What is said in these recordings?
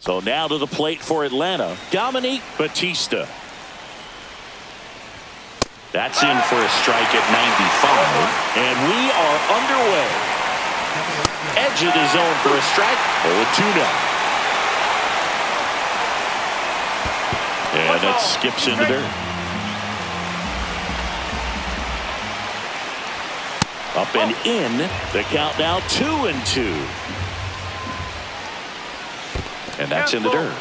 So now to the plate for Atlanta, Dominique Batista. That's in for a strike at 95, and we are underway. Edge of the zone for a strike, 0-2 now. And that skips into dirt. Up and in, the count now 2-2. And that's in the dirt.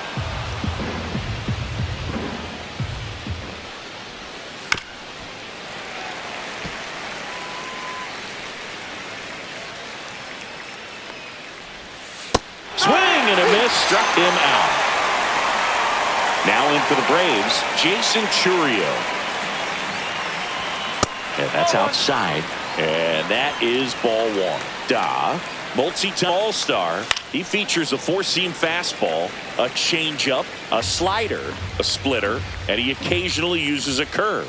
Swing and a miss, struck him out. Now in for the Braves, Jason Churio. And that's outside. And that is ball one. Multi-time all-star. He features a four-seam fastball, a changeup, a slider, a splitter, and he occasionally uses a curve.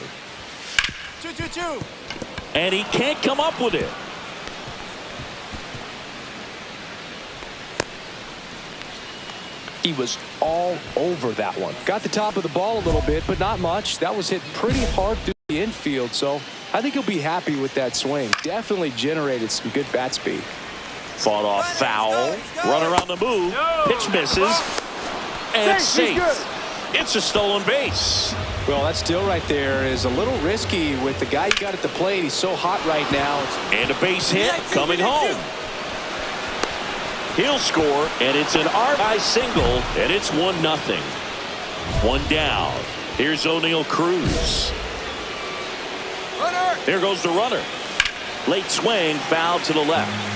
2-2-2. And he can't come up with it. He was all over that one. Got the top of the ball a little bit, but not much. That was hit pretty hard through the infield, so I think he'll be happy with that swing. Definitely generated some good bat speed. Fought off foul. Runner on the move. Pitch misses. And safe. It's a stolen base. Well, that still right there is a little risky with the guy you got at the plate. He's so hot right now. And a base hit coming home. He'll score, and it's an RBI single, and it's 1-0. One down. Here's O'Neal Cruz. Runner. There goes the runner. Late swing, foul to the left.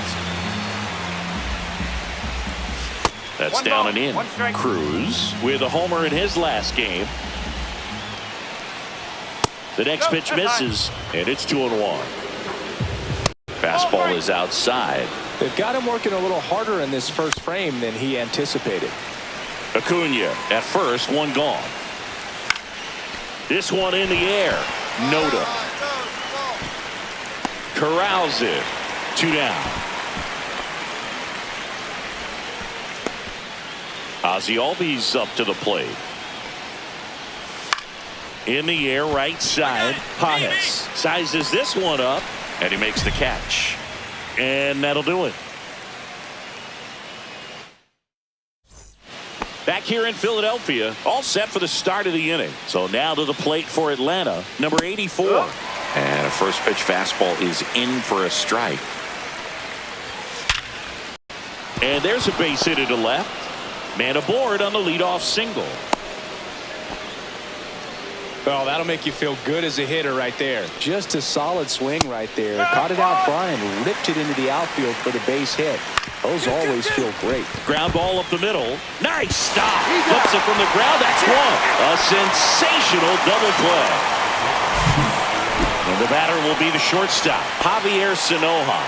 That's down and in. Cruz with a homer in his last game. The next pitch misses, and it's 2-1. Fastball is outside. They've got him working a little harder in this first frame than he anticipated. Acuna at first, one gone. This one in the air. Noda. Corrals it. 2 down. Ozzie Albies up to the plate. In the air, right side. Pages sizes this one up, and he makes the catch. And that'll do it. Back here in Philadelphia, all set for the start of the inning. So now to the plate for Atlanta, number 84. And a first pitch fastball is in for a strike. And there's a base hit to the left. Man aboard on the leadoff single. Well, that'll make you feel good as a hitter right there. Just a solid swing right there. Caught it out front and ripped it into the outfield for the base hit. Those always feel great. Ground ball up the middle. Nice stop. Flips it from the ground. That's one. A sensational double play. And the batter will be the shortstop, Javier Sanoja.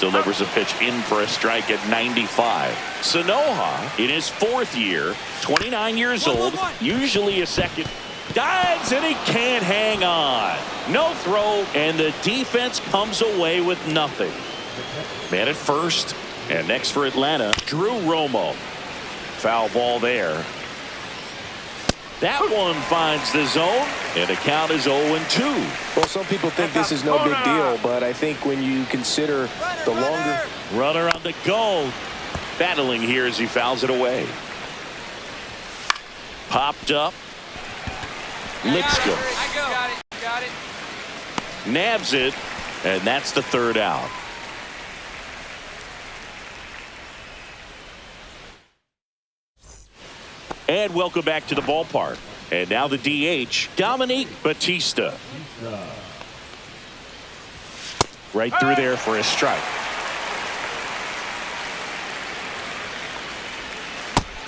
Delivers a pitch in for a strike at 95. Sanoja, in his 4th year, 29 years old, usually a second. Dives, and he can't hang on. No throw, and the defense comes away with nothing. Man at first, and next for Atlanta, Drew Romo. Foul ball there. That one finds the zone, and the count is 0-2. Well, some people think this is no big deal, but I think when you consider the longer... Runner on the go. Battling here as he fouls it away. Popped up. Lipscomb. Got it. Nabs it, and that's the 3rd out. And welcome back to the ballpark. And now the DH, Dominique Batista. Right through there for a strike.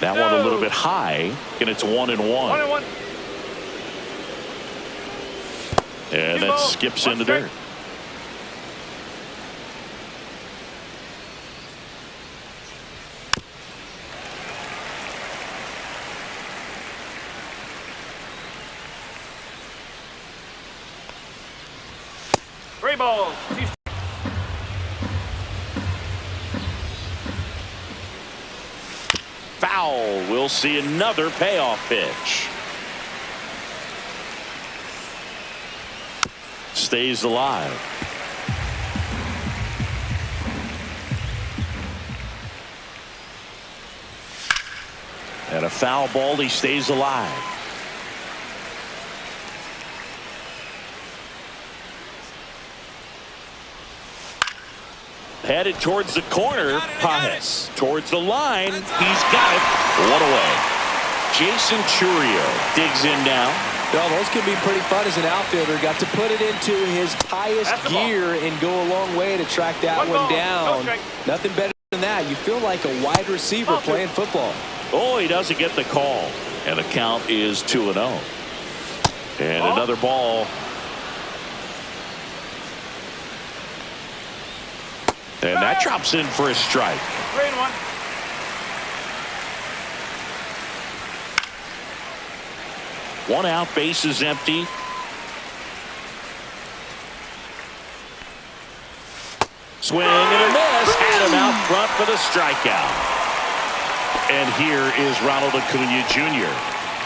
That one a little bit high, and it's 1-1. And that skips in the dirt. foul. We'll see another payoff pitch. Stays alive. And a foul ball. He stays alive. Headed towards the corner. Pajes towards the line. He's got it. One away. Jason Churio digs in now. Well, those can be pretty fun as an outfielder. Got to put it into his highest gear and go a long way to track that one down. Nothing better than that. You feel like a wide receiver playing football. Oh, he doesn't get the call. And the count is 2-0. And another ball. And that drops in for a strike. 3-1. One out, base is empty. Swing and a miss. Had him out front for the strikeout. And here is Ronald Acuna Jr.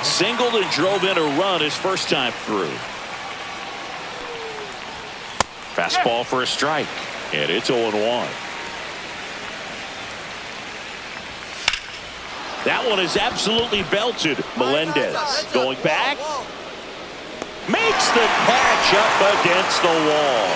Singled and drove in a run his first time through. Fastball for a strike. And it's 0-1. That one is absolutely belted. Melendez going back. Makes the catch up against the wall.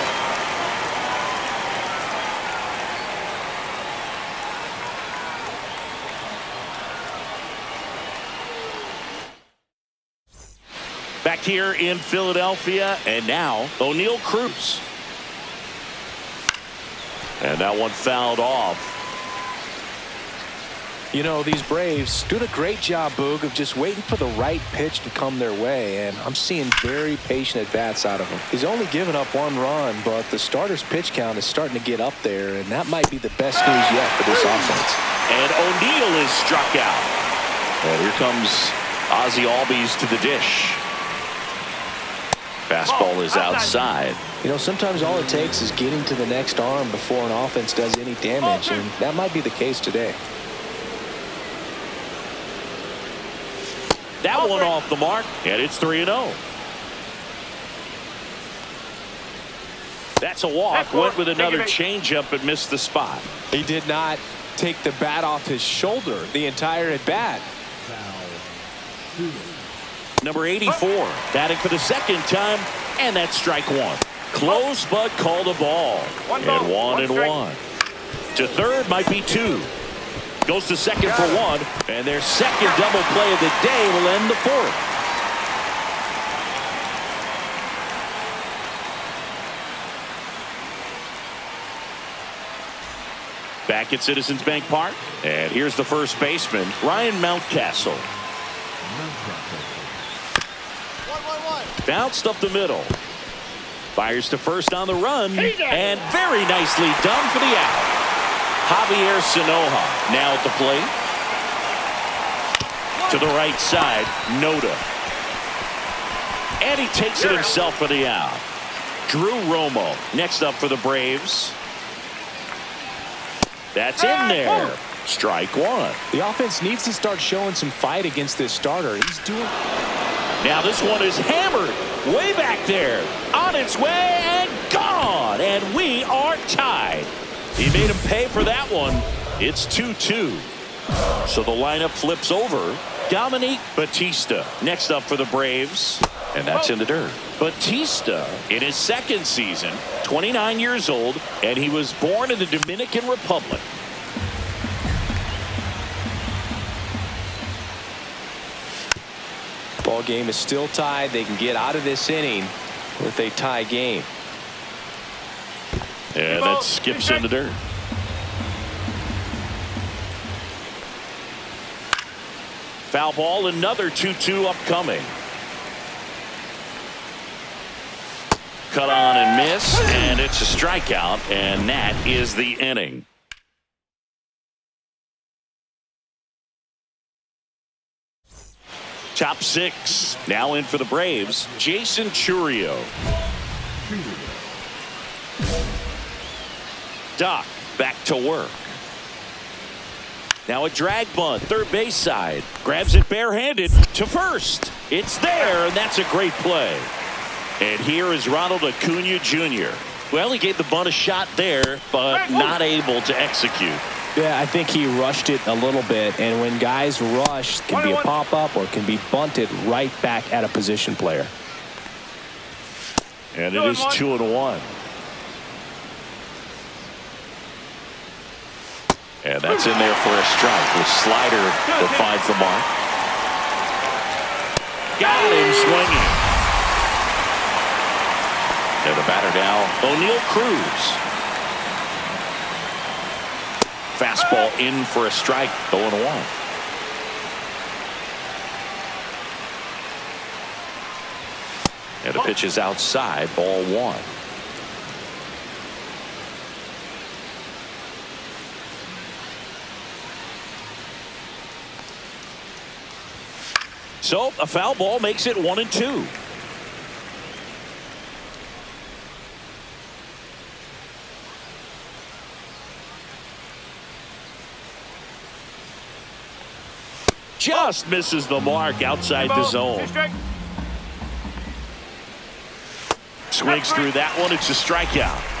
Back here in Philadelphia, and now O'Neal Cruz. And that one fouled off. You know, these Braves doing a great job, Boog, of just waiting for the right pitch to come their way, and I'm seeing very patient at-bats out of him. He's only given up one run, but the starter's pitch count is starting to get up there, and that might be the best news yet for this offense. And O'Neal is struck out. And here comes Ozzie Albies to the dish. Fastball is outside. You know, sometimes all it takes is getting to the next arm before an offense does any damage, and that might be the case today. That one off the mark, and it's 3-0. That's a walk. Went with another changeup and missed the spot. He did not take the bat off his shoulder the entire at bat. Number 84 batting for the second time, and that's strike one. Close but called a ball. And 1-1. To third might be 2. Goes to second for 1, and their second double play of the day will end the fourth. Back at Citizens Bank Park, and here's the first baseman, Ryan Mountcastle. 1-1-1. Bounced up the middle. Fires to first on the run, and very nicely done for the out. Javier Sanoja now at the plate. To the right side, Noda. And he takes it himself for the out. Drew Romo next up for the Braves. That's in there. Strike one. The offense needs to start showing some fight against this starter. He's doing. Now this one is hammered way back there. On its way and gone. And we are tied. He made him pay for that one. It's 2-2. So the lineup flips over. Dominique Batista next up for the Braves. And that's in the dirt. Batista in his second season, 29 years old, and he was born in the Dominican Republic. Ball game is still tied. They can get out of this inning with a tie game. And that skips in the dirt. Foul ball, another 2-2 upcoming. Cut on and miss, and it's a strikeout, and that is the inning. Top six, now in for the Braves, Jason Churio. Doc back to work. Now a drag bunt, third base side. Grabs it barehanded to first. It's there, and that's a great play. And here is Ronald Acuna Jr. Well, he gave the bunt a shot there, but not able to execute. Yeah, I think he rushed it a little bit, and when guys rush, it can be a pop-up or can be bunted right back at a position player. And it is 2-1. And that's in there for a strike. The slider that finds the mark. Got him swinging. And the batter now, O'Neal Cruz. Fastball in for a strike, 0-1. And the pitch is outside, ball one. So a foul ball makes it 1-2. Just misses the mark outside the zone. Swings through that one. It's a strikeout.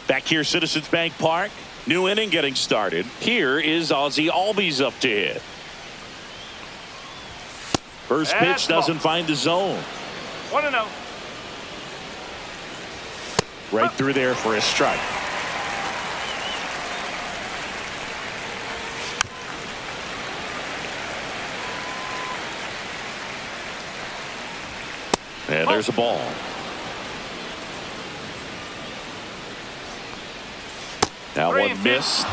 Back here, Citizens Bank Park. New inning getting started. Here is Ozzie Albies up to hit. First pitch doesn't find the zone. 1-0. Right through there for a strike. And there's a ball. That one missed.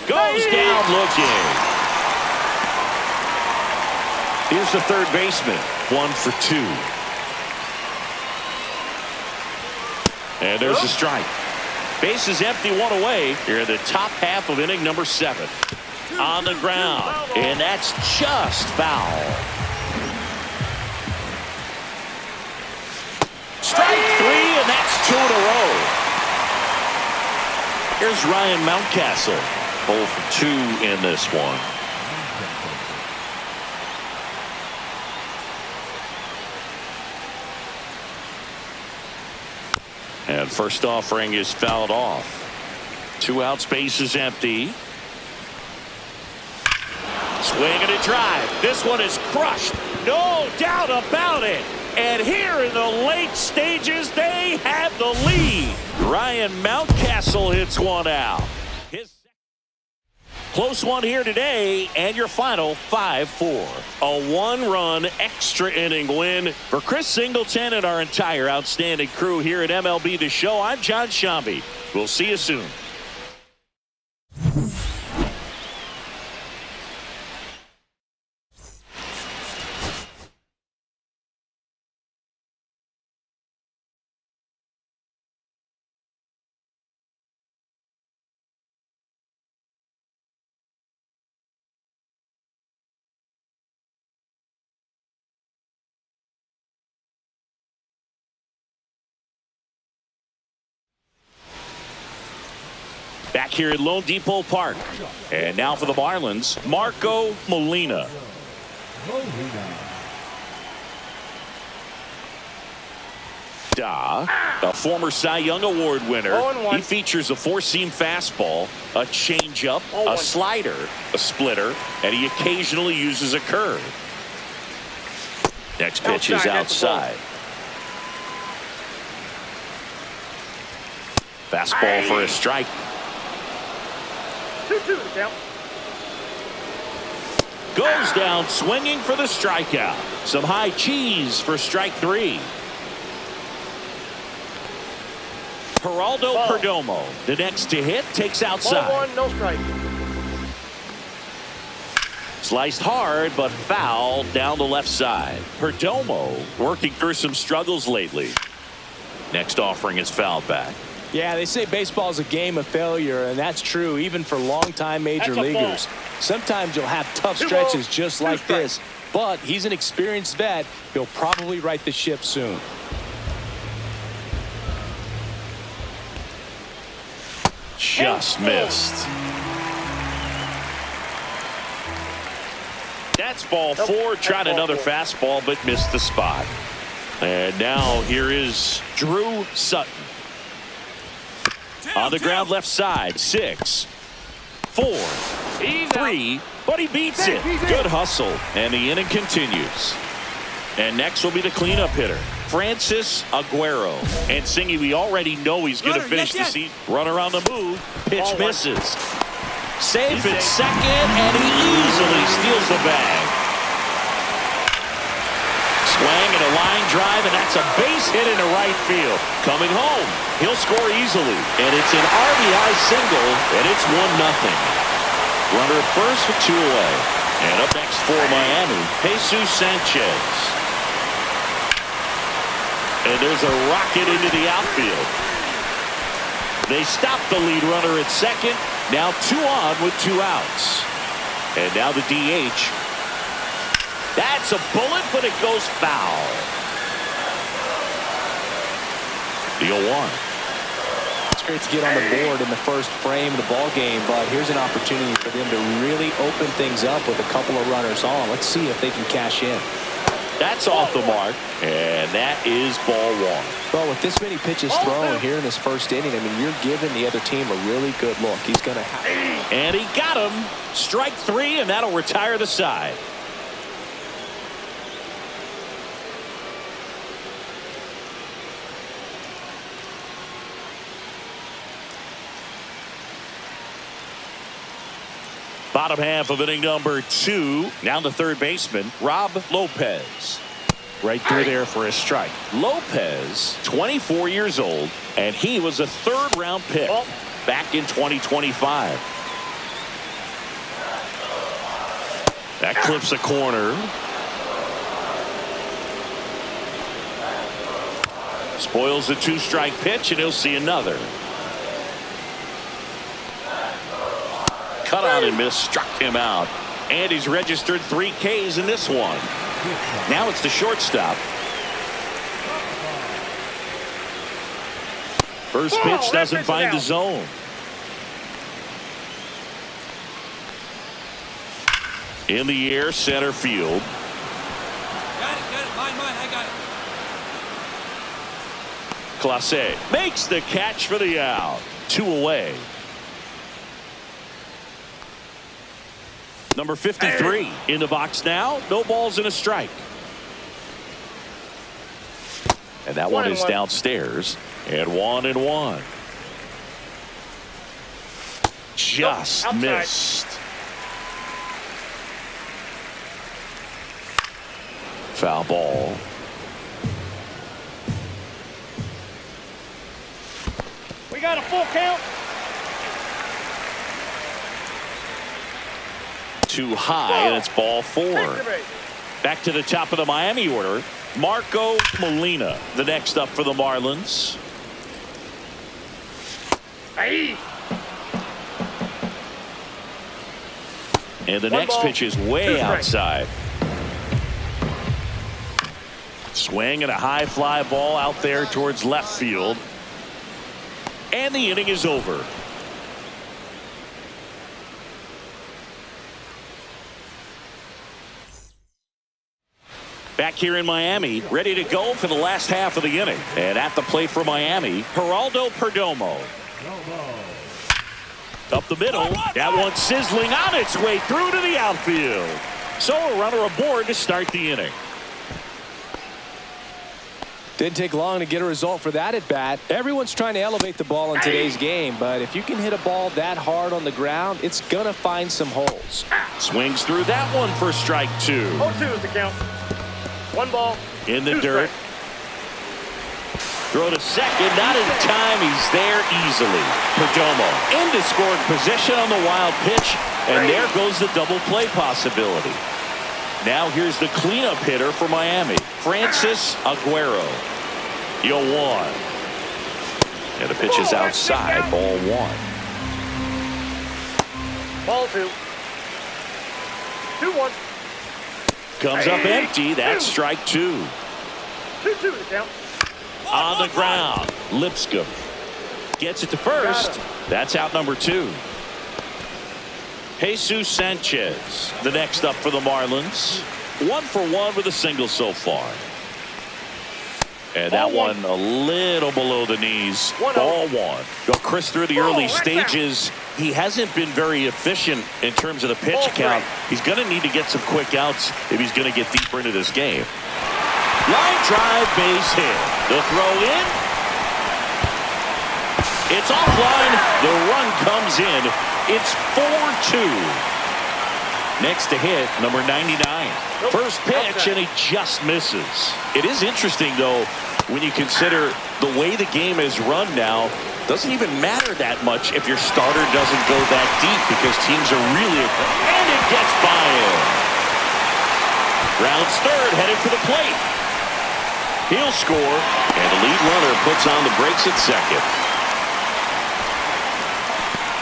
Goes down looking. Here's the third baseman. 1 for 2. And there's a strike. Base is empty, one away. Here in the top half of inning number 7. On the ground. And that's just foul. Strike 3, and that's 2 in a row. Here's Ryan Mountcastle. 0 for 2 in this one. And first offering is fouled off. 2 outs, base is empty. Swing and a drive. This one is crushed. No doubt about it. And here in the late stages, they have the lead. Ryan Mountcastle hits one out. His close one here today, and your final 5-4. A 1-run extra inning win for Chris Singleton and our entire outstanding crew here at MLB The Show. I'm John Shambi. We'll see you soon. Back here at Lone Depot Park. And now for the Marlins, Marco Molina. A former Cy Young Award winner. He features a 4-seam fastball, a changeup, a slider, a splitter, and he occasionally uses a curve. Next pitch is outside. Fastball for a strike. 2-2 the count. Goes down swinging for the strikeout. Some high cheese for strike 3. Geraldo Perdomo, the next to hit, takes outside. Ball 1, no strike. Sliced hard, but foul down the left side. Perdomo working through some struggles lately. Next offering is fouled back. Yeah, they say baseball is a game of failure, and that's true even for longtime major leaguers. Sometimes you'll have tough stretches just like this, but he's an experienced vet. He'll probably right the ship soon. Just missed. That's ball 4. Tried another fastball, but missed the spot. And now here is Drew Sutton. On the ground left side. 6, 4, 3, but he beats it. Good hustle. And the inning continues. And next will be the cleanup hitter, Francis Aguero. And Singy, we already know he's going to finish the season. Runner on the move. Pitch misses. Safe at second, and he easily steals the bag. Swing and a line drive, and that's a base hit into right field. Coming home, he'll score easily. And it's an RBI single, and it's 1-0. Runner at first with 2 away. And up next for Miami, Jesus Sanchez. And there's a rocket into the outfield. They stop the lead runner at second. Now 2 on with 2 outs. And now the DH. That's a bullet, but it goes foul. The 0-1. It's great to get on the board in the first frame of the ball game, but here's an opportunity for them to really open things up with a couple of runners on. Let's see if they can cash in. That's off the mark, and that is ball 1. Well, with this many pitches thrown here in this first inning, I mean, you're giving the other team a really good look. He's going to have. And he got him. Strike 3, and that'll retire the side. Bottom half of inning number 2. Now the third baseman, Rob Lopez. Right through there for a strike. Lopez, 24 years old, and he was a 3rd-round pick back in 2025. That clips a corner. Spoils the 2-strike pitch, and he'll see another. Cut on and miss, struck him out. And he's registered 3 Ks in this one. Now it's the shortstop. First pitch doesn't find the zone. In the air, center field. Got it. Mine, I got it. Clase makes the catch for the out. 2 away. Number 53 in the box now. No balls and a strike. And that one is downstairs. And 1-1. Just missed. Foul ball. We got a full count. Too high, and it's ball 4. Back to the top of the Miami order. Marco Molina, the next up for the Marlins. Hey. And the next pitch is way outside. Swing and a high fly ball out there towards left field. And the inning is over. Back here in Miami, ready to go for the last half of the inning. And at the plate for Miami, Geraldo Perdomo. Up the middle, that one sizzling on its way through to the outfield. So a runner aboard to start the inning. Didn't take long to get a result for that at bat. Everyone's trying to elevate the ball in today's game, but if you can hit a ball that hard on the ground, it's going to find some holes. Swings through that one for strike 2. 0-2 is the count. 1 ball. In the dirt. Throw to second. Not in time. He's there easily. Perdomo into scoring position on the wild pitch. And there goes the double play possibility. Now here's the cleanup hitter for Miami, Francis Aguero. 0-1. And the pitch is outside. Ball 1. Ball 2. 2-1. Comes up empty. That's strike 2. 2-2 the count. On the ground. Lipscomb gets it to first. That's out number 2. Jesus Sanchez, the next up for the Marlins. 1 for 1 with a single so far. And that one a little below the knees. Ball 1. Go Chris through the early stages. He hasn't been very efficient in terms of the pitch count. He's going to need to get some quick outs if he's going to get deeper into this game. Line drive, base hit. The throw in. It's offline. The run comes in. It's 4-2. Next to hit, number 99. First pitch, and he just misses. It is interesting, though, when you consider the way the game is run now. Doesn't even matter that much if your starter doesn't go that deep because teams are really... And it gets by him. Rounds third, headed for the plate. He'll score, and the lead runner puts on the brakes at second.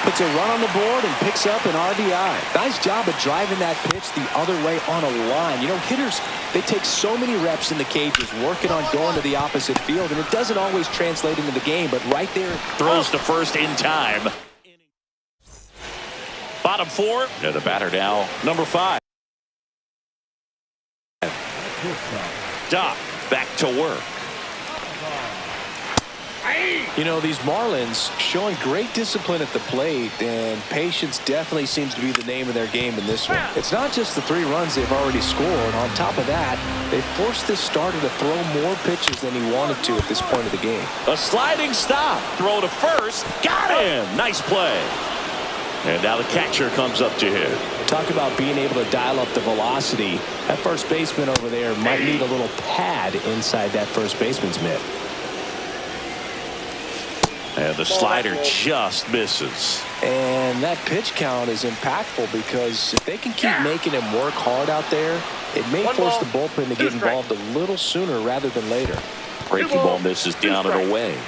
Puts a run on the board and picks up an RBI. Nice job of driving that pitch the other way on a line. You know, hitters, they take so many reps in the cages working on going to the opposite field, and it doesn't always translate into the game, but right there. Throws to first in time. Bottom 4. And the batter now, number 5. Doc back to work. You know, these Marlins showing great discipline at the plate, and patience definitely seems to be the name of their game in this one. It's not just the 3 runs they've already scored. On top of that, they forced this starter to throw more pitches than he wanted to at this point of the game. A sliding stop. Throw to first. Got him. Nice play. And now the catcher comes up to hit. Talk about being able to dial up the velocity. That first baseman over there might need a little pad inside that first baseman's mitt. And the slider just misses. And that pitch count is impactful because if they can keep making him work hard out there, it may force the bullpen to get involved a little sooner rather than later. Breaking ball misses down and away.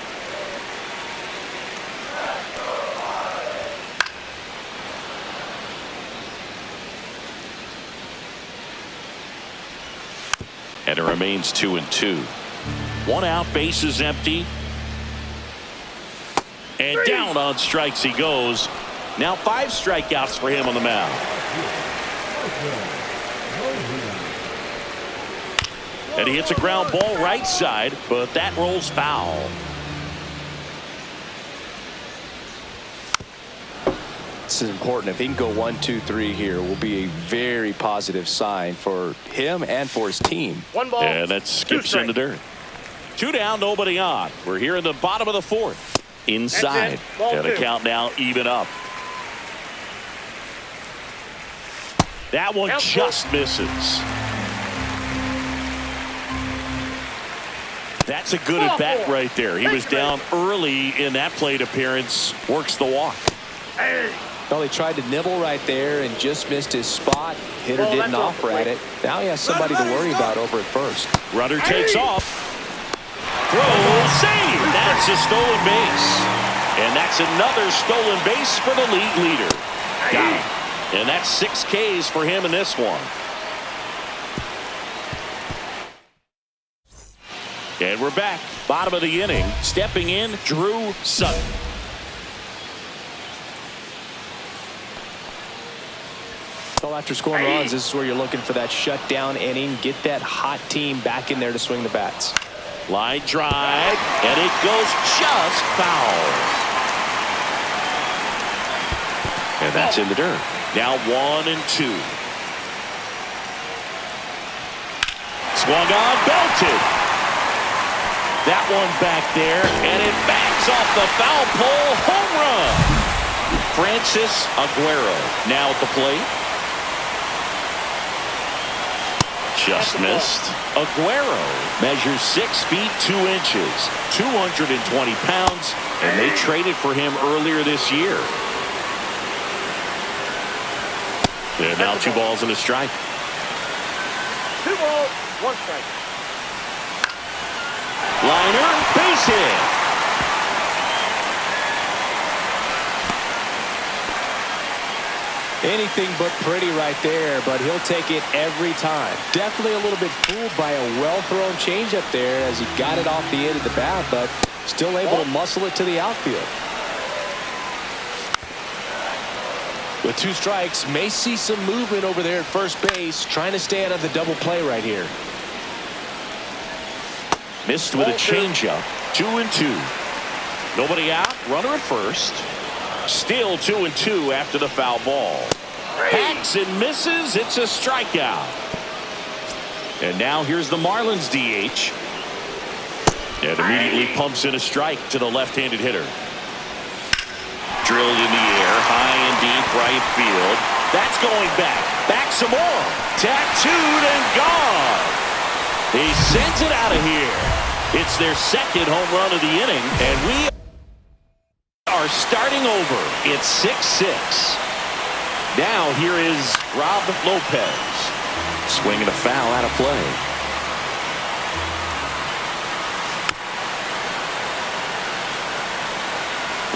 And it remains 2-2. 1 out, bases empty. And down on strikes he goes. Now 5 strikeouts for him on the mound. And he hits a ground ball right side, but that rolls foul. This is important. If he can go 1, 2, 3 here, will be a very positive sign for him and for his team. 1 ball. And that skips in the dirt. 2 down, nobody on. We're here in the bottom of the 4th. Inside. And the count now even up. That one just misses. That's a good at bat right there. He was down early in that plate appearance. Works the walk. Well, he tried to nibble right there and just missed his spot. Hitter didn't offer at it. Now he has somebody to worry about over at first. Runner takes off. Throw, save. That's a stolen base. And that's another stolen base for the league leader. Got him. And that's 6 Ks for him in this one. And we're back. Bottom of the inning. Stepping in, Drew Sutton. Well, after scoring runs, this is where you're looking for that shutdown inning. Get that hot team back in there to swing the bats. Line drive, and it goes just foul. And that's in the dirt. Now 1-2. Swung on, belted. That one back there, and it bangs off the foul pole. Home run. Francis Aguero now at the plate. Just missed. Aguero measures 6 feet 2 inches, 220 pounds, and they traded for him earlier this year. And now 2 balls and a strike. 2 balls, 1 strike. Liner, base hit. Anything but pretty right there, but he'll take it every time. Definitely a little bit fooled by a well-thrown changeup there as he got it off the end of the bat, but still able to muscle it to the outfield. With 2 strikes, may see some movement over there at first base, trying to stay out of the double play right here. Missed with a changeup. 2-2. Nobody out. Runner at first. Still 2-2 after the foul ball. Hacks and misses. It's a strikeout. And now here's the Marlins DH. And immediately pumps in a strike to the left-handed hitter. Drilled in the air, high and deep right field. That's going back. Back some more. Tattooed and gone. He sends it out of here. It's their second home run of the inning, and we are starting over. It's 6-6. Now here is Rob Lopez. Swinging a foul out of play.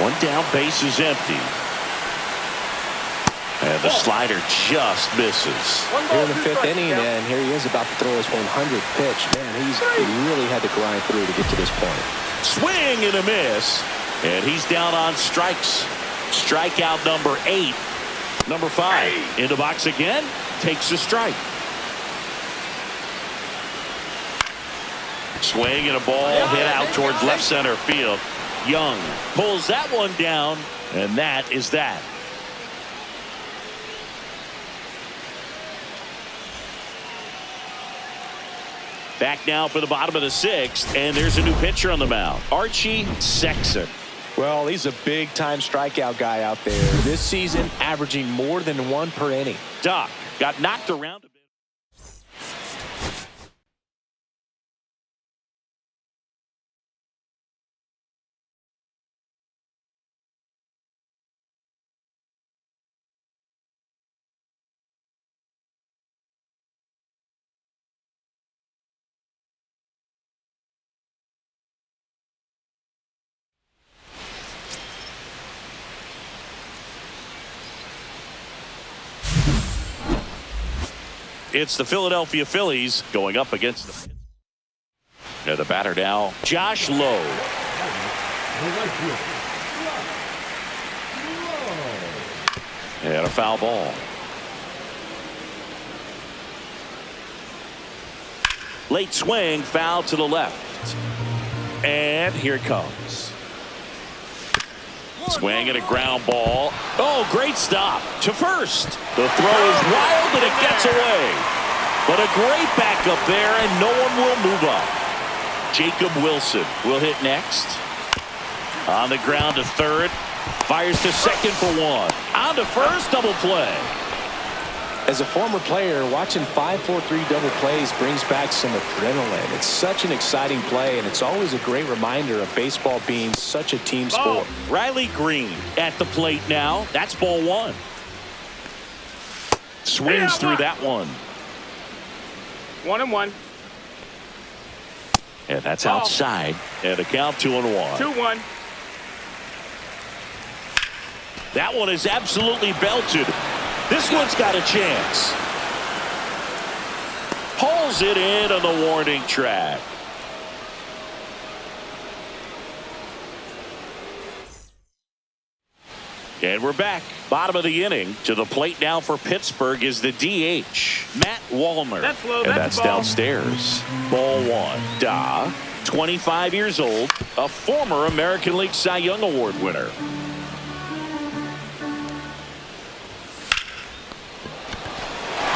One down, base is empty. And the slider just misses. Here in the 5th inning, and here he is about to throw his 100th pitch. Man, he's really had to grind through to get to this point. Swing and a miss. And he's down on strikes. Strikeout number 8. Number 5 in the box again. Takes a strike. Swing and a ball hit out towards left center field. Young pulls that one down, and that is that. Back now for the bottom of the 6th, and there's a new pitcher on the mound. Archie Sexton. Well, he's a big-time strikeout guy out there. This season, averaging more than 1 per inning. Doc got knocked around a bit. It's the Philadelphia Phillies going up against the. And the batter now, Josh Lowe. And a foul ball. Late swing, foul to the left. And here it comes. Swing and a ground ball. Oh, great stop to first. The throw is wild and it gets away. But a great backup there, and no one will move up. Jacob Wilson will hit next. On the ground to third. Fires to second for 1. On to first, double play. As a former player, watching 5-4-3 double plays brings back some adrenaline. It's such an exciting play, and it's always a great reminder of baseball being such a team sport. Riley Green at the plate now. That's ball 1. Swings through that one. 1-1. And that's outside. And a count 2-1. 2-1. That one is absolutely belted. This one's got a chance. Pulls it in on the warning track. And we're back. Bottom of the inning. To the plate now for Pittsburgh is the DH, Matt Wallner. That's low. And that's downstairs. Ball 1. Da, 25 years old, a former American League Cy Young Award winner.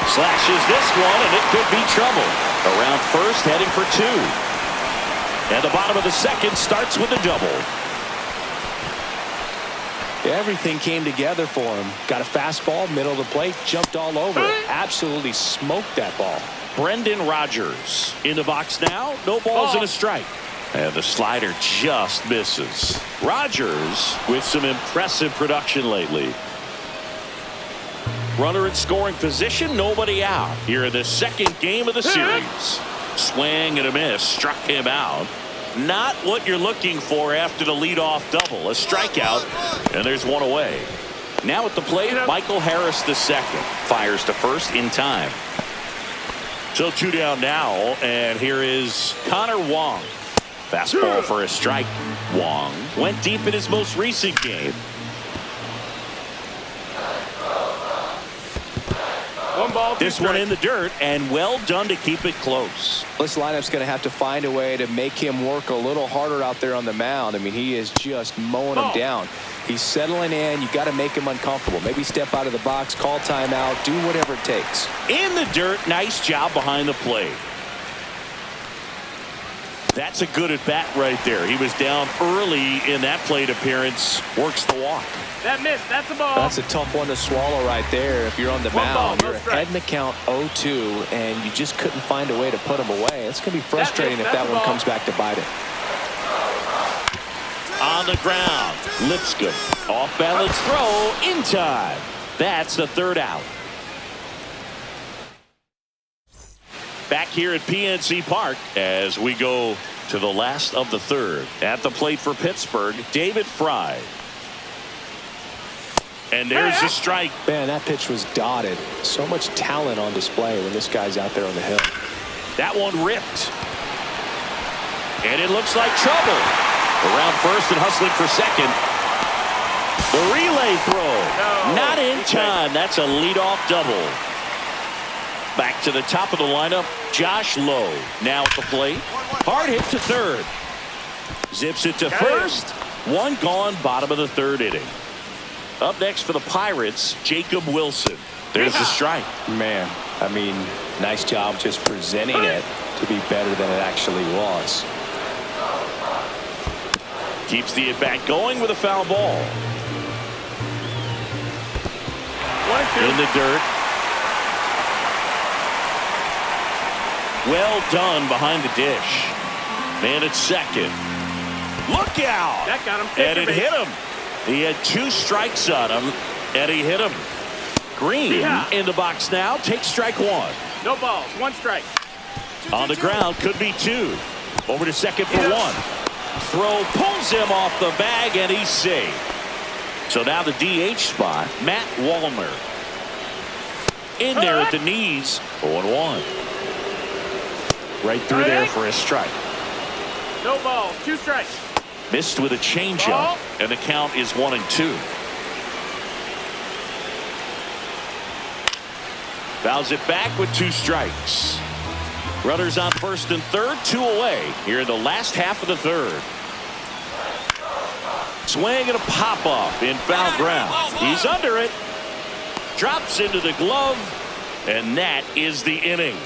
Slashes this one, and it could be trouble. Around first, heading for 2. And the bottom of the 2nd starts with a double. Everything came together for him. Got a fastball, middle of the plate, jumped all over it. Absolutely smoked that ball. Brendan Rodgers in the box now. No balls and a strike. And the slider just misses. Rodgers with some impressive production lately. Runner in scoring position, nobody out. Here in the 2nd game of the series. Swing and a miss, struck him out. Not what you're looking for after the leadoff double. A strikeout, and there's one away. Now at the plate, Michael Harris II fires to first in time. So 2 down now, and here is Connor Wong. Fastball for a strike. Wong went deep in his most recent game. One ball, this one in the dirt, and well done to keep it close. This lineup's going to have to find a way to make him work a little harder out there on the mound. I mean, he is just mowing him down. He's settling in. You got to make him uncomfortable. Maybe step out of the box, call timeout, do whatever it takes. In the dirt, nice job behind the plate. That's a good at bat right there. He was down early in that plate appearance. Works the walk. That missed. That's a ball. That's a tough one to swallow right there. If you're on the mound, you're ahead in the count 0-2, and you just couldn't find a way to put him away. It's going to be frustrating if that one comes back to bite it. On the ground, Lipscomb. Off balance throw in time. That's the third out. Back here at PNC Park as we go to the last of the third. At the plate for Pittsburgh, David Fry. And there's a strike. Man, that pitch was dotted. So much talent on display when this guy's out there on the hill. That one ripped. And it looks like trouble. Around first and hustling for second. The relay throw. Not in time. That's a leadoff double. Back to the top of the lineup, Josh Lowe. Now at the plate. Hard hit to third. Zips it to first. One gone, bottom of the third inning. Up next for the Pirates, Jacob Wilson. There's the strike. Man, I mean, nice job just presenting it to be better than it actually was. Keeps the at-bat going with a foul ball. In the dirt. Well done behind the dish. Man at second. Look out! That got him. And it hit him. He had 2 strikes on him, and he hit him. Green in the box now. Takes strike 1. No balls. 1 strike. On the ground, could be 2. Over to second for 1. Throw pulls him off the bag, and he's safe. So now the DH spot, Matt Wallner. In there at the knees, 0-1. Right through there for a strike. No balls. 2 strikes. Missed with a changeup, and the count is 1-2. Fouls it back with 2 strikes. Runners on first and third, 2 away here in the last half of the third. Swing and a pop up in foul ground. He's under it. Drops into the glove, and that is the inning.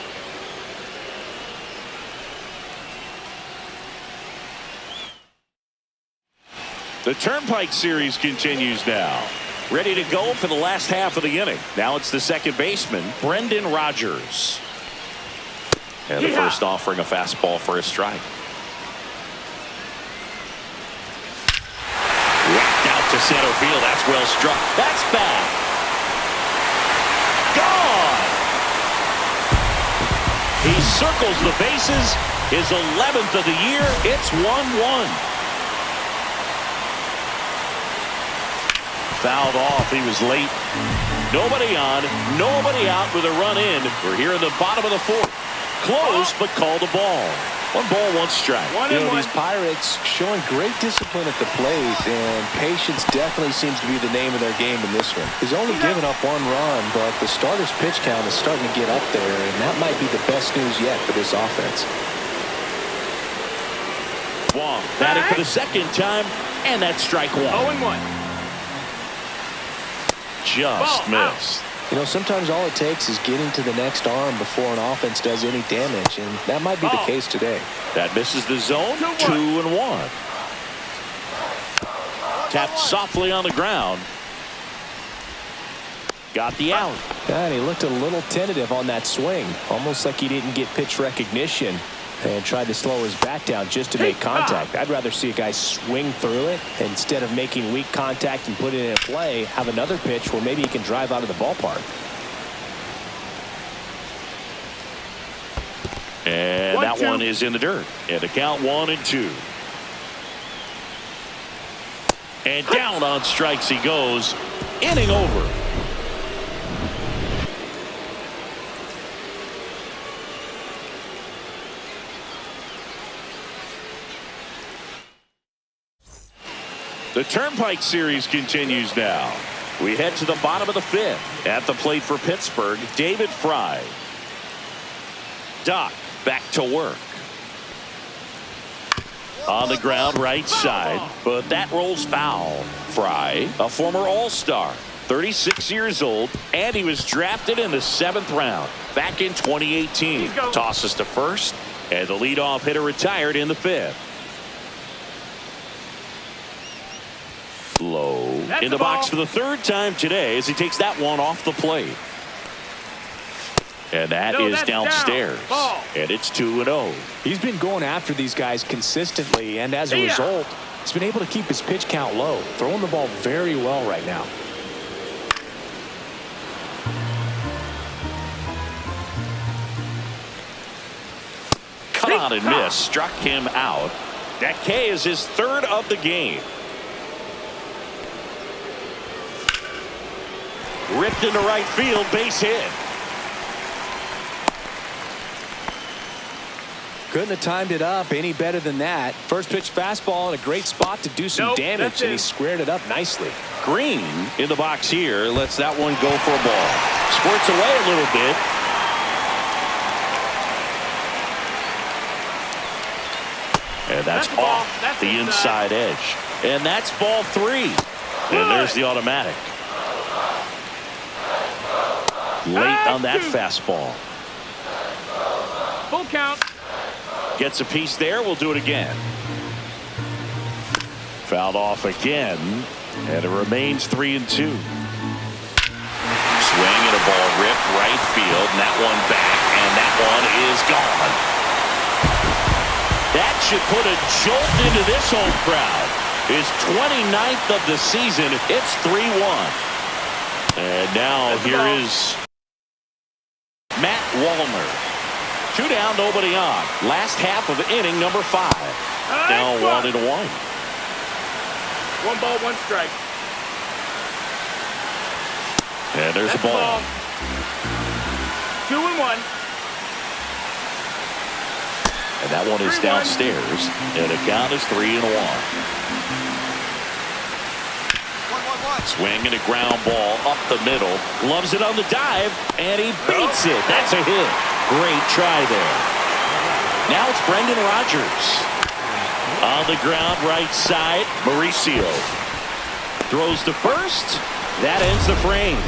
The Turnpike Series continues now. Ready to go for the last half of the inning. Now it's the second baseman, Brendan Rodgers. And the first offering a fastball for a strike. Whacked out to center field. That's well struck. That's back. Gone. He circles the bases. His 11th of the year. It's 1-1. Fouled off. He was late. Nobody on, nobody out with a run in. We're here in the bottom of the fourth. Close, but called a ball. 1 ball, 1 strike. These Pirates showing great discipline at the plate, and patience definitely seems to be the name of their game in this one. He's only given up 1 run, but the starter's pitch count is starting to get up there, and that might be the best news yet for this offense. Wong batting for the second time, and that's strike 1. 0-1. Just missed. You know, sometimes all it takes is getting to the next arm before an offense does any damage, and that might be the case today. That misses the zone. 2-1. Tapped softly on the ground. Got the out. And he looked a little tentative on that swing, almost like he didn't get pitch recognition and tried to slow his bat down just to make contact. I'd rather see a guy swing through it instead of making weak contact and put it in play, have another pitch where maybe he can drive out of the ballpark. And that one is in the dirt. And the count 1-2. And down on strikes he goes. Inning over. The Turnpike Series continues now. We head to the bottom of the fifth. At the plate for Pittsburgh, David Fry. Doc back to work. On the ground right side, but that rolls foul. Fry, a former All-Star, 36 years old, and he was drafted in the 7th round back in 2018. Tosses to first, and the leadoff hitter retired in the 5th. Low in the box for the 3rd time today as he takes that one off the plate. And that is downstairs. And it's 2-0. He's been going after these guys consistently, and as a result, he's been able to keep his pitch count low, throwing the ball very well right now. Cut on and miss, struck him out. That K is his 3rd of the game. Ripped into right field, base hit. Couldn't have timed it up any better than that. First pitch fastball in a great spot to do some damage, and he squared it up nicely. Green in the box here lets that one go for a ball. Squirts away a little bit. And that's off the inside edge. And that's ball 3. And there's the automatic. Late on that fastball. Full count. Gets a piece there. We'll do it again. Fouled off again. And it remains 3-2. Swing and a ball ripped right field. And that one back. And that one is gone. That should put a jolt into this home crowd. His 29th of the season. It's 3-1. And now here is Matt Wallner. 2 down, nobody on. Last half of inning number 5. Now 1-1. 1 ball, 1 strike. And there's a ball. 2-1. And that one is downstairs. And the count is 3-1. Swing and a ground ball up the middle. Gloves it on the dive, and he beats it. That's a hit. Great try there. Now it's Brendan Rodgers. On the ground right side, Mauricio. Throws to first. That ends the frame.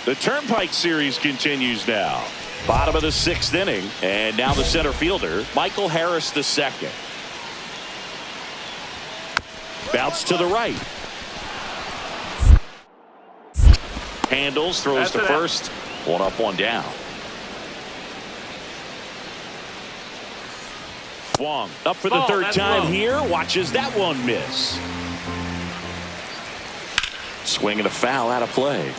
The Turnpike Series continues now. Bottom of the 6th inning, and now the center fielder, Michael Harris II. Bounce to the right. Handles, throws to first. 1 up, 1 down. Wong up for the 3rd time here. Watches that one miss. Swing and a foul out of play.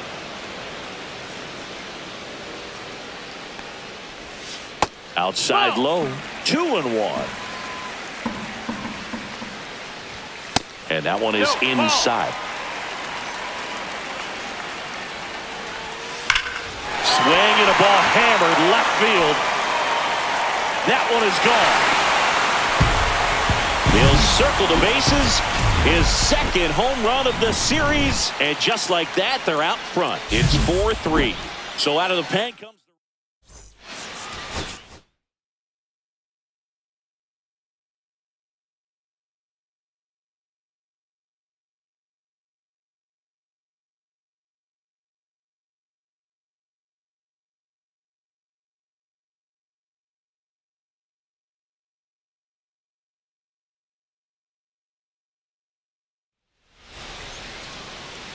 Outside low. 2-1. And that one is inside. Swing and a ball hammered left field. That one is gone. He'll circle the bases. His 2nd home run of the series. And just like that, they're out front. It's 4-3. So out of the pen comes.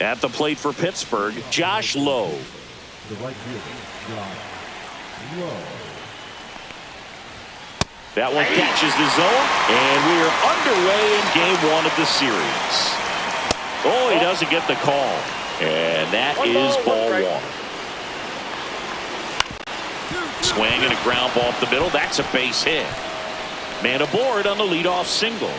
At the plate for Pittsburgh, Josh Lowe. The right fielder, Josh Lowe. That one catches the zone, and we are underway in game 1 of the series. Oh, he doesn't get the call. And that is ball 1. Swing and a ground ball up the middle. That's a base hit. Man aboard on the leadoff single.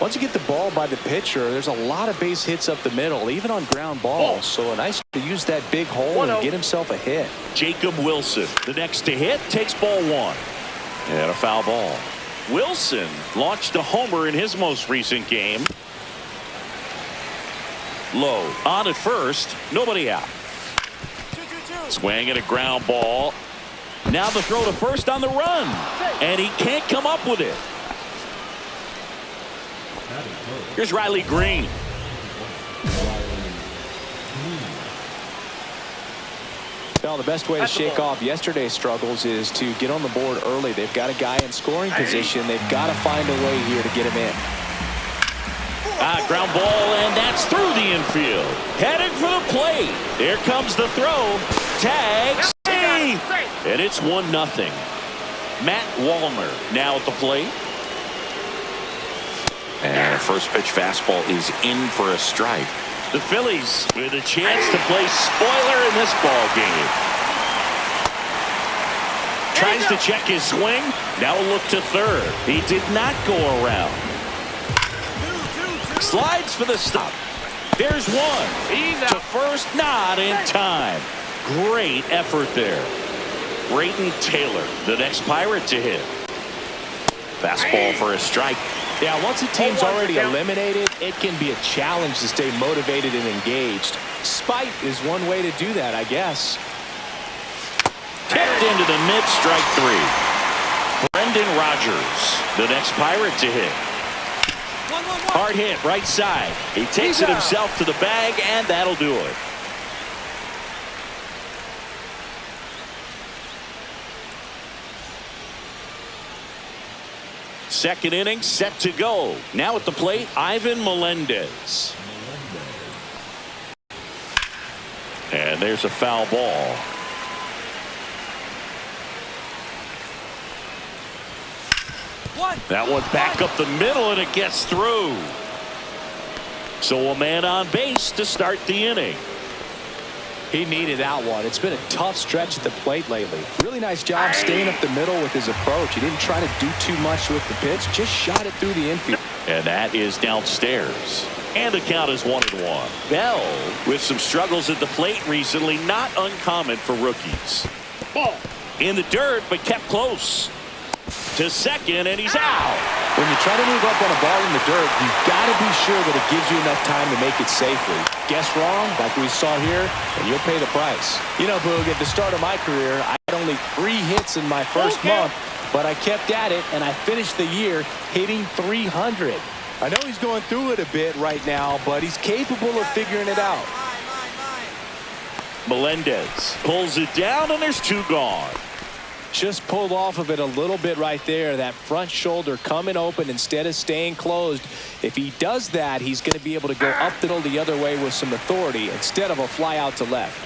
Once you get the ball by the pitcher, there's a lot of base hits up the middle, even on ground balls. So a nice to use that big hole and get himself a hit. Jacob Wilson, the next to hit, takes ball one. And a foul ball. Wilson launched a homer in his most recent game. Low on at first, nobody out. Swing and a ground ball. Now the throw to first on the run, and he can't come up with it. Here's Riley Green. Well, the best way to shake off yesterday's struggles is to get on the board early. They've got a guy in scoring position. They've got to find a way here to get him in. Ground ball, and that's through the infield. Heading for the plate. Here comes the throw. Tag, save. And it's 1-0. Matt Wallner now at the plate. And a first pitch fastball is in for a strike. The Phillies with a chance to play spoiler in this ball game. Tries to check his swing. Now a look to third. He did not go around. Slides for the stop. There's one. To first, not in time. Great effort there. Brayton Taylor, the next Pirate to hit. Fastball for a strike. Yeah, once a team's already eliminated, it can be a challenge to stay motivated and engaged. Spite is one way to do that, I guess. Tipped into the mid, strike three. Brendan Rodgers, the next Pirate to hit. Hard hit, right side. He takes it himself to the bag, and that'll do it. Second inning set to go. Now at the plate, Ivan Melendez. And there's a foul ball. That one back up the middle, and it gets through. So a man on base to start the inning. He needed that one. It's been a tough stretch at the plate lately. Really nice job staying up the middle with his approach. He didn't try to do too much with the pitch, just shot it through the infield. And that is downstairs. And the count is 1-1. Bell with some struggles at the plate recently, not uncommon for rookies. Ball in the dirt, but kept close. To second, and he's out. When you try to move up on a ball in the dirt, you've got to be sure that it gives you enough time to make it safely. Guess wrong, like we saw here, and you'll pay the price. You know, Boog, at the start of my career, I had only 3 hits in my first month, but I kept at it, and I finished the year hitting 300. I know he's going through it a bit right now, but he's capable of figuring it out. Melendez pulls it down, and there's 2 gone. Just pulled off of it a little bit right there. That front shoulder coming open instead of staying closed. If he does that, he's going to be able to go up the middle the other way with some authority instead of a fly out to left.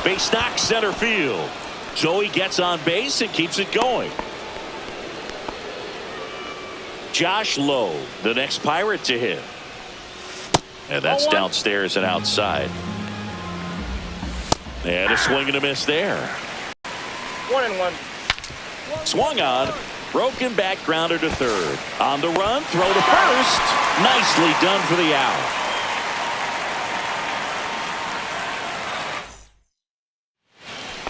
Base knock center field. So he gets on base and keeps it going. Josh Lowe, the next Pirate to hit. And that's downstairs and outside. And a swing and a miss there. 1-1. Swung on. Broken back grounder to third. On the run. Throw to first. Nicely done for the out.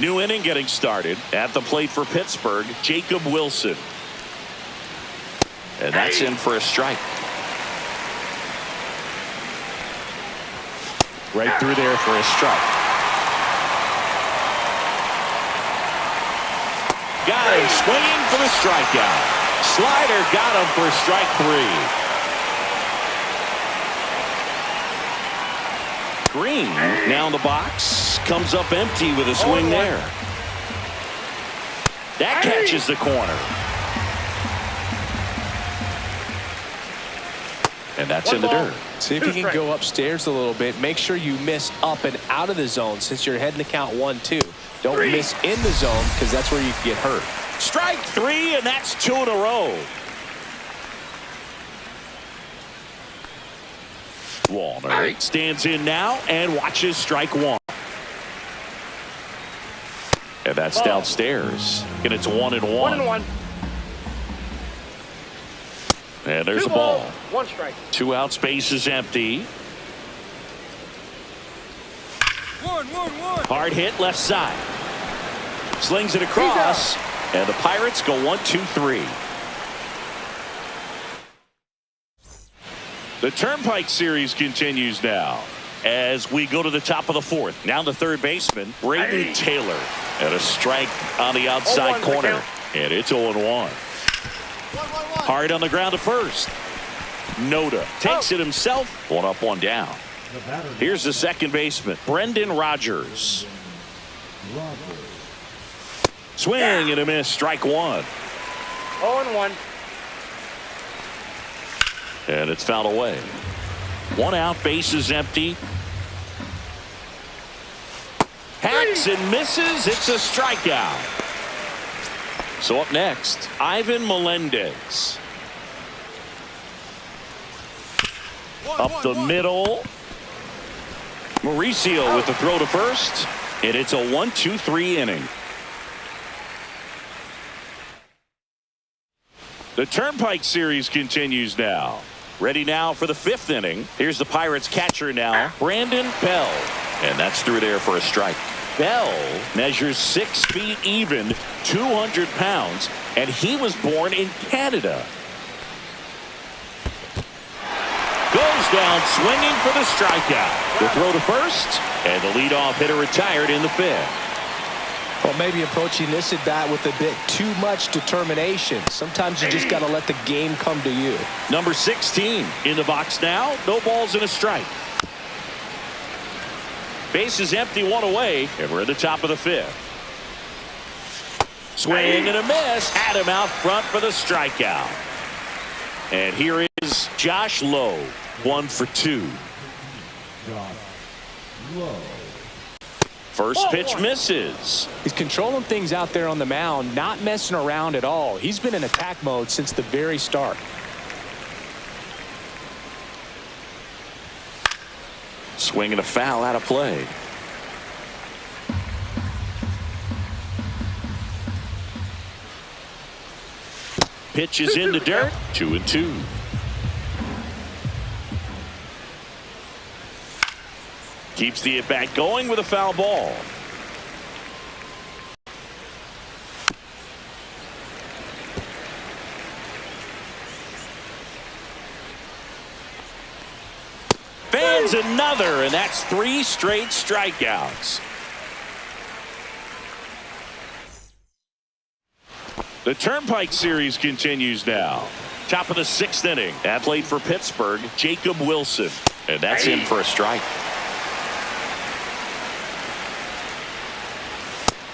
New inning getting started. At the plate for Pittsburgh, Jacob Wilson. And that's in for a strike. Right through there for a strike. Got him swinging for the strikeout. Slider got him for strike 3. Green now in the box. Comes up empty with a swing there. That catches the corner. And that's in the dirt. See if you can go upstairs a little bit. Make sure you miss up and out of the zone since you're heading to count 1-2. Don't miss in the zone because that's where you can get hurt. Strike 3, and that's 2 in a row. Wallner stands in now and watches strike 1. And that's downstairs. And it's 1-1. 1-1. And there's a 2 ball. 1 strike. 2 outs, base is empty. 1-1-1. Hard hit left side. Slings it across. And the Pirates go 1-2-3. The Turnpike Series continues now as we go to the top of the 4th. Now the third baseman, Braden Taylor. And a strike on the outside corner. And it's 0-1. Hard on the ground to first. Noda takes it himself. 1 up, 1 down. Here's the second baseman, Brendan Rodgers. Swing and a miss. Strike 1. 0-1. And it's fouled away. 1 out, base is empty. Hacks and misses. It's a strikeout. So up next, Ivan Melendez. Up the middle. Mauricio with the throw to first. And it's a 1-2-3 inning. The Turnpike Series continues now. Ready now for the 5th inning. Here's the Pirates catcher now, Brandon Bell. And that's through there for a strike. Bell measures 6 feet even, 200 pounds, and he was born in Canada. Goes down swinging for the strikeout. The throw to first, and the leadoff hitter retired in the 5th. Well, maybe approaching this at bat with a bit too much determination. Sometimes you just got to let the game come to you. Number 16 in the box now. No balls and a strike. Base is empty, 1 away, and we're at the top of the 5th. Swing and a miss. Had him out front for the strikeout. And here is Josh Lowe, 1 for 2. Josh Lowe. First pitch misses. He's controlling things out there on the mound, not messing around at all. He's been in attack mode since the very start. Swing and a foul out of play. Pitch is in the dirt. 2-2. Keeps the at-bat going with a foul ball. Fans another, and that's 3 straight strikeouts. The Turnpike Series continues now. Top of the 6th inning. Athlete for Pittsburgh, Jacob Wilson. And that's in for a strike.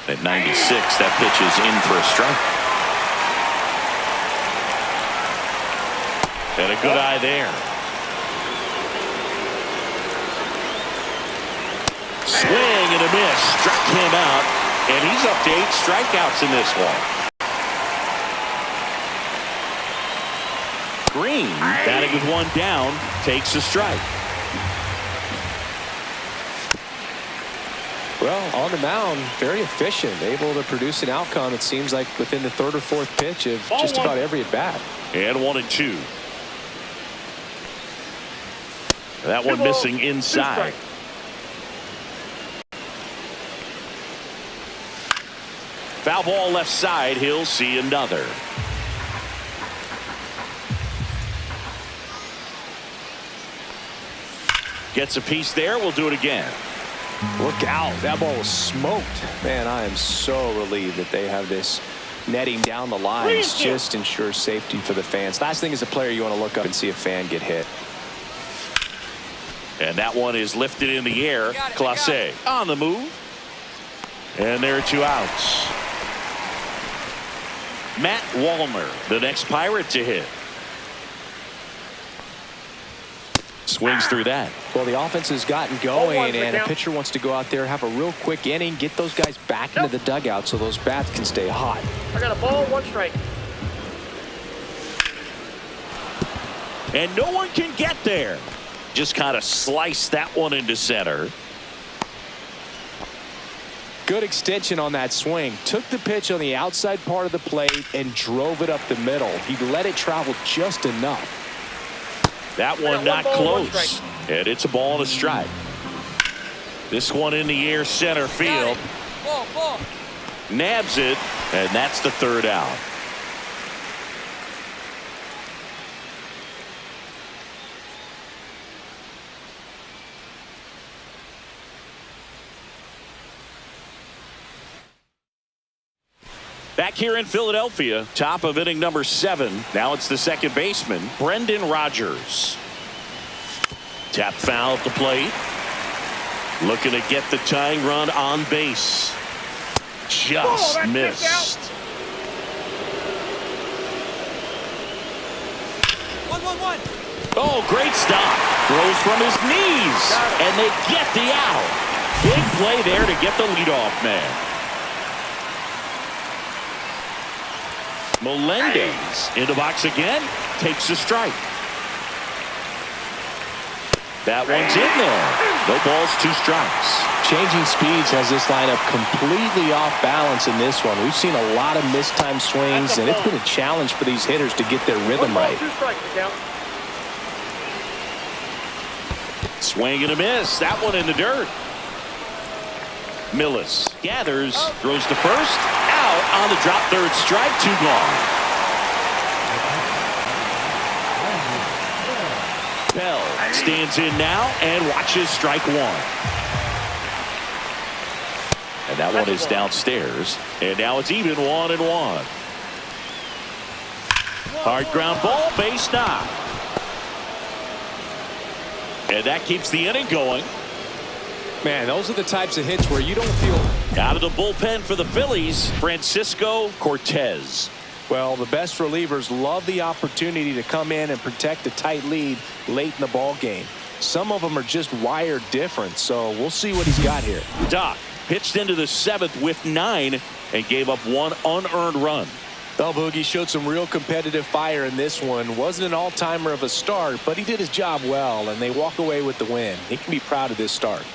At 96, that pitch is in for a strike. And a good eye there. Swing and a miss. Struck him out. And he's up to 8 strikeouts in this one. Green, batting with 1 down, takes a strike. Well, on the mound, very efficient, able to produce an outcome, it seems like, within the 3rd or 4th pitch of just about every at-bat. And 1-2. That one missing inside. Foul ball left side. He'll see another. Gets a piece there. We'll do it again. Look out. That ball was smoked. Man, I am so relieved that they have this netting down the lines. Just ensures safety for the fans. Last thing as a player, you want to look up and see a fan get hit. And that one is lifted in the air. Clase on the move. And there are 2 outs. Matt Wallner, the next Pirate to hit. Swings through that. Well, the offense has gotten going, and a pitcher wants to go out there, have a real quick inning, get those guys back into the dugout so those bats can stay hot. I got a ball, 1 strike. And no one can get there. Just kind of slice that one into center. Good extension on that swing. Took the pitch on the outside part of the plate and drove it up the middle. He let it travel just enough. That one not close. And it's a ball and a strike. This one in the air center field. Ball. Nabs it, and that's the third out. Back here in Philadelphia, top of inning number 7. Now it's the second baseman, Brendan Rodgers. Tap foul at the plate. Looking to get the tying run on base. Just missed. 1-1-1. Oh, great stop. Throws from his knees. And they get the out. Big play there to get the leadoff man. Melendez in the box again. Takes a strike. That one's in there. No balls, 2 strikes. Changing speeds has this lineup completely off balance in this one. We've seen a lot of mistimed swings, and it's been a challenge for these hitters to get their rhythm right. 2 strikes to count. Swing and a miss. That one in the dirt. Millis gathers, throws to first. Out on the drop, third strike, 2 gone. Bell stands in now and watches strike 1. And that one is downstairs. And now it's even 1-1. Hard ground ball, base knock. And that keeps the inning going. Man, those are the types of hits where you don't feel. Out of the bullpen for the Phillies, Francisco Cortez. Well, the best relievers love the opportunity to come in and protect a tight lead late in the ball game. Some of them are just wired different, so we'll see what he's got here. Doc pitched into the 7th with 9 and gave up 1 unearned run. Oh, Boogie showed some real competitive fire in this one. Wasn't an all-timer of a start, but he did his job well, and they walk away with the win. He can be proud of this start.